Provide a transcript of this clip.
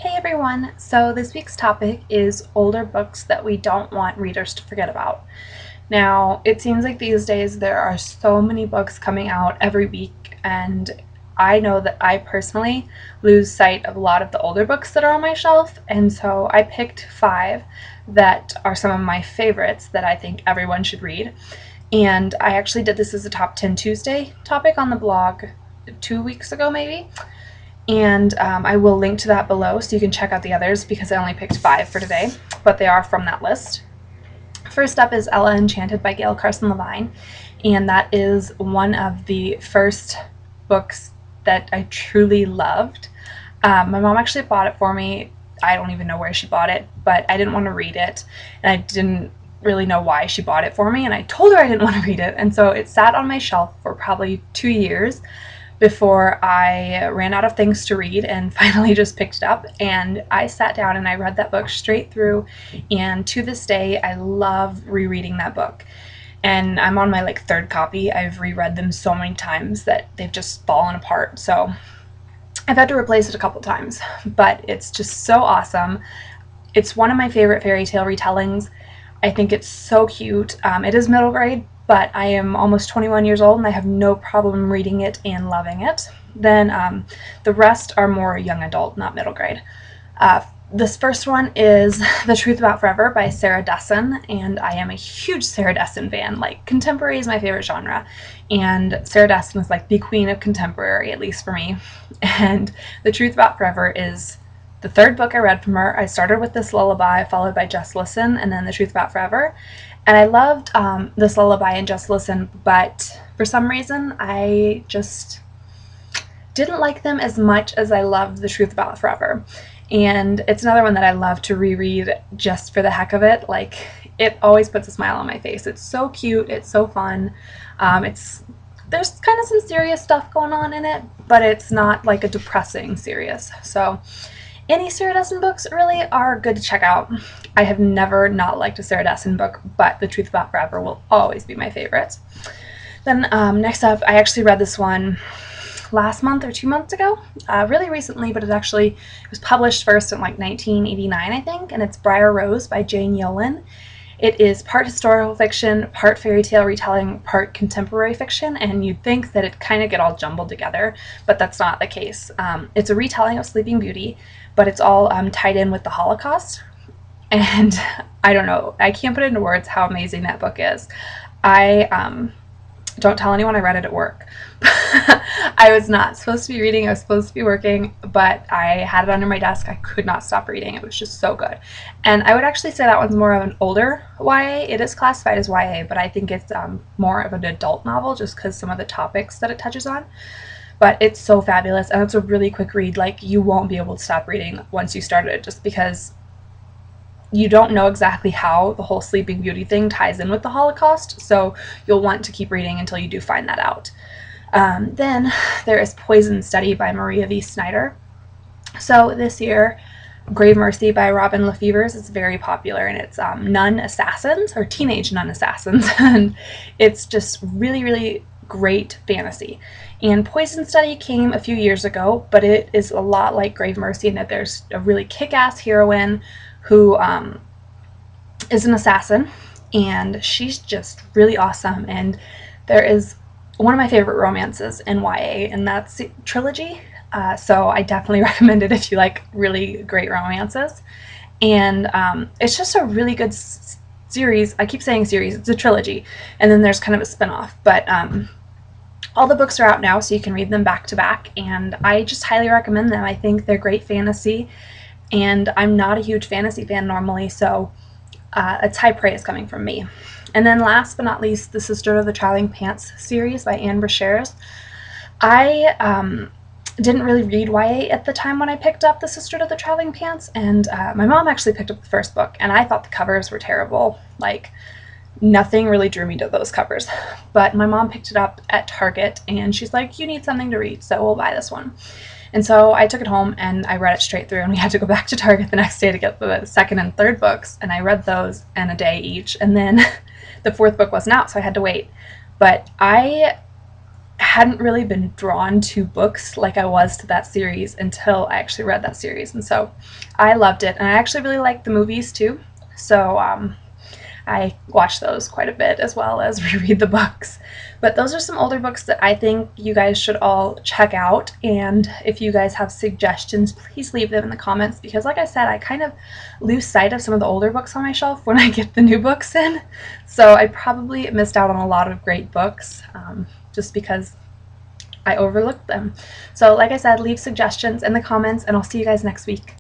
Hey everyone! So this week's topic is older books that we don't want readers to forget about. Now, it seems like these days there are so many books coming out every week, and I know that I personally lose sight of a lot of the older books that are on my shelf, and so I picked 5 that are some of my favorites that I think everyone should read. And I actually did this as a Top 10 Tuesday topic on the blog 2 weeks ago, maybe. And I will link to that below so you can check out the others because I only picked 5 for today, but they are from that list. First up is Enchanted by Gail, Carson, Levine, and that is one of the first books that I truly loved. My mom actually bought it for me. I don't even know where she bought it, but I didn't want to read it, and I didn't really know why she bought it for me, and I told her I didn't want to read it, and so it sat on my shelf for probably 2 years before I ran out of things to read and finally just picked it up. And I sat down and I read that book straight through, and to this day I love rereading that book. And I'm on my 3rd copy. I've reread them so many times that they've just fallen apart, so I've had to replace it a couple times, but it's just so awesome. It's one of my favorite fairy tale retellings. I think it's so cute. It is middle grade, but I am almost 21 years old and I have no problem reading it and loving it. Then the rest are more young adult, not middle grade. This first one is The Truth About Forever by Sarah Dessen, and I am a huge Sarah Dessen fan. Contemporary is my favorite genre, and Sarah Dessen is the queen of contemporary, at least for me. And The Truth About Forever is the 3rd book I read from her. I started with This Lullaby, followed by Just Listen, and then The Truth About Forever. And I loved This Lullaby and Just Listen, but for some reason I just didn't like them as much as I loved The Truth About Forever. And it's another one that I love to reread just for the heck of it. It always puts a smile on my face. It's so cute. It's so fun. There's kind of some serious stuff going on in it, but it's not a depressing serious. So any Sarah Dessen books really are good to check out. I have never not liked a Sarah Dessen book, but The Truth About Forever will always be my favorite. Then next up, I actually read this one last month or 2 months ago, really recently, but it was published first in 1989, I think, and it's Briar by Jane Yolen. It is part historical fiction, part fairy tale retelling, part contemporary fiction, and you'd think that it kind of get all jumbled together, but that's not the case. It's a retelling of Sleeping Beauty, but it's all tied in with the Holocaust, and I don't know, I can't put into words how amazing that book is. I don't tell anyone I read it at work. I was not supposed to be reading, I was supposed to be working, but I had it under my desk. I could not stop reading. It was just so good. And I would actually say that one's more of an older YA. It is classified as YA, but I think it's more of an adult novel just because some of the topics that it touches on. But it's so fabulous, and it's a really quick read. You won't be able to stop reading once you start it, just because you don't know exactly how the whole Sleeping Beauty thing ties in with the Holocaust, so you'll want to keep reading until you do find that out. Then there is Poison Study by Maria V. Snyder. So this year, Grave Mercy by Robin Lefevers is very popular, and it's nun assassins, or teenage nun assassins, and it's just really, really great fantasy. And Poison Study came a few years ago, but it is a lot like Grave Mercy in that there's a really kick-ass heroine who is an assassin, and she's just really awesome. And there is one of my favorite romances in YA, and that's Trilogy. So I definitely recommend it if you like really great romances. And it's just a really good series. I keep saying series, it's a trilogy, and then there's kind of a spin-off. But all the books are out now, so you can read them back to back, and I just highly recommend them. I think they're great fantasy, and I'm not a huge fantasy fan normally, so it's high praise coming from me. And then last but not least, the Sisterhood of the Traveling Pants series by Brashares. I didn't really read YA at the time when I picked up the Sisterhood of the Traveling Pants, and my mom actually picked up the first book, and I thought the covers were terrible. Nothing really drew me to those covers. But my mom picked it up at Target, and she's like, you need something to read, so we'll buy this one. And so I took it home and I read it straight through, and we had to go back to Target the next day to get the 2nd and 3rd books, and I read those in a day each, and then the 4th book wasn't out, so I had to wait. But I hadn't really been drawn to books like I was to that series until I actually read that series. And so I loved it. And I actually really liked the movies too. So I watch those quite a bit as well as reread the books. But those are some older books that I think you guys should all check out. And if you guys have suggestions, please leave them in the comments, because like I said, I kind of lose sight of some of the older books on my shelf when I get the new books in. So I probably missed out on a lot of great books just because I overlooked them. So like I said, leave suggestions in the comments, and I'll see you guys next week.